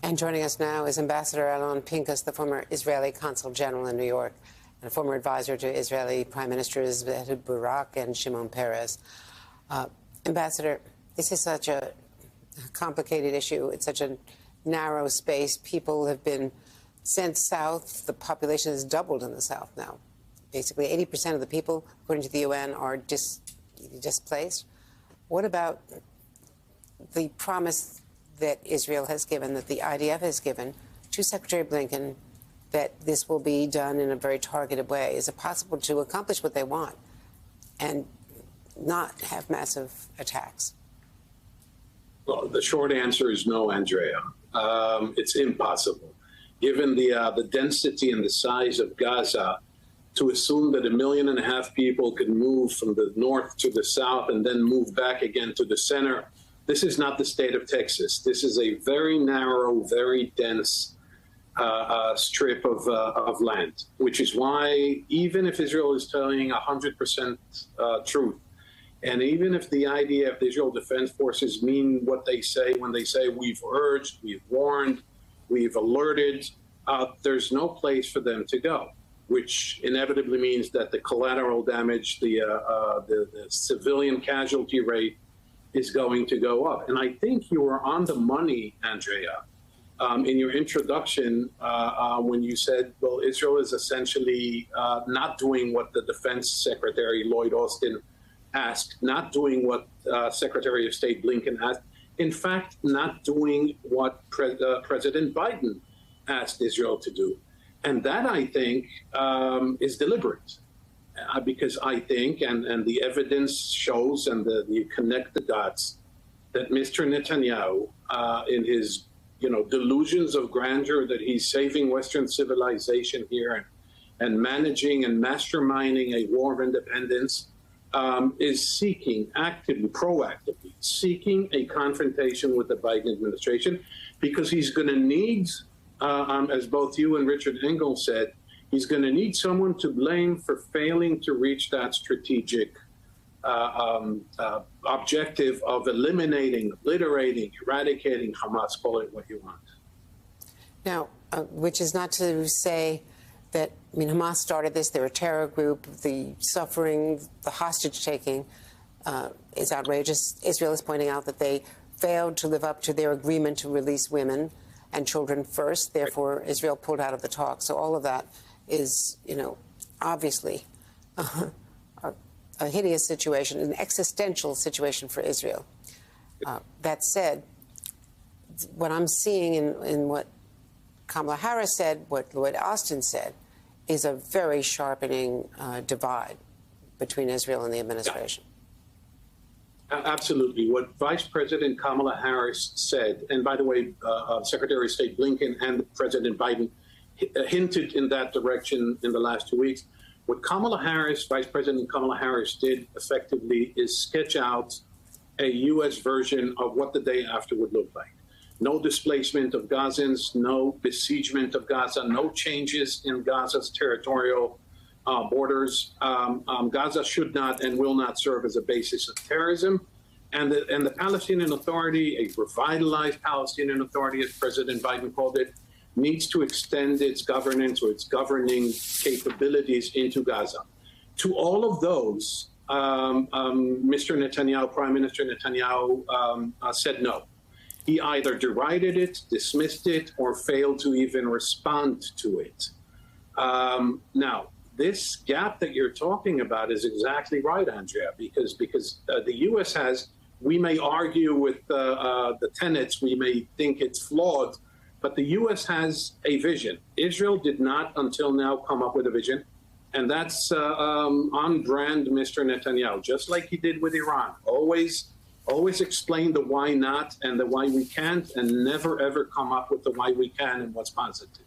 And joining us now is Ambassador Alon Pincus, the former Israeli Consul General in New York and a former advisor to Israeli Prime Ministers Ehud Barak and Shimon Peres. Ambassador, this is such a complicated issue. It's such a narrow space. People have been sent south. The population has doubled in the south now. Basically, 80% of the people, according to the UN, are displaced. What about the promise that Israel has given, that the IDF has given to Secretary Blinken, that this will be done in a very targeted way? Is it possible to accomplish what they want and not have massive attacks? Well, the short answer is no, Andrea. It's impossible. Given the density and the size of Gaza, to assume that 1.5 million people could move from the north to the south and then move back again to the center, this is not the state of Texas. This is a very narrow, very dense strip of land, which is why even if Israel is telling 100% truth, and even if the IDF, the Israel Defense Forces, mean what they say when they say we've urged, we've warned, we've alerted, there's no place for them to go, which inevitably means that the collateral damage, the civilian casualty rate is going to go up. And I think you were on the money, Andrea, in your introduction when you said, well, Israel is essentially not doing what the Defense Secretary Lloyd Austin asked, not doing what Secretary of State Blinken asked, in fact, not doing what President Biden asked Israel to do. And that, I think, is deliberate. Because I think, and the evidence shows, and you connect the dots, that Mr. Netanyahu, in his delusions of grandeur, that he's saving Western civilization here and managing and masterminding a war of independence, is seeking actively, proactively, seeking a confrontation with the Biden administration, because he's going to need, as both you and Richard Engel said, he's going to need someone to blame for failing to reach that strategic objective of eliminating, obliterating, eradicating Hamas, call it what you want. Now, which is not to say that, Hamas started this, they're a terror group, the suffering, the hostage-taking is outrageous. Israel is pointing out that they failed to live up to their agreement to release women and children first. Therefore, Israel pulled out of the talks. So all of that is, obviously a hideous situation, an existential situation for Israel. That said, what I'm seeing in what Kamala Harris said, what Lloyd Austin said, is a very sharpening divide between Israel and the administration. Yeah. Absolutely. What Vice President Kamala Harris said, and by the way, Secretary of State Blinken and President Biden hinted in that direction in the last 2 weeks. What Kamala Harris, Vice President Kamala Harris, did effectively is sketch out a U.S. version of what the day after would look like. No displacement of Gazans, no besiegement of Gaza, no changes in Gaza's territorial borders. Gaza should not and will not serve as a basis of terrorism. And the Palestinian Authority, a revitalized Palestinian Authority, as President Biden called it, needs to extend its governance or its governing capabilities into Gaza. To all of those, Mr. Netanyahu, Prime Minister Netanyahu, said no. He either derided it, dismissed it, or failed to even respond to it. Now, this gap that you're talking about is exactly right, Andrea, because the U.S. has, we may argue with the tenets, we may think it's flawed, but the U.S. has a vision. Israel did not, until now, come up with a vision. And that's on brand Mr. Netanyahu, just like he did with Iran. Always explain the why not and the why we can't, and never, ever come up with the why we can and what's positive.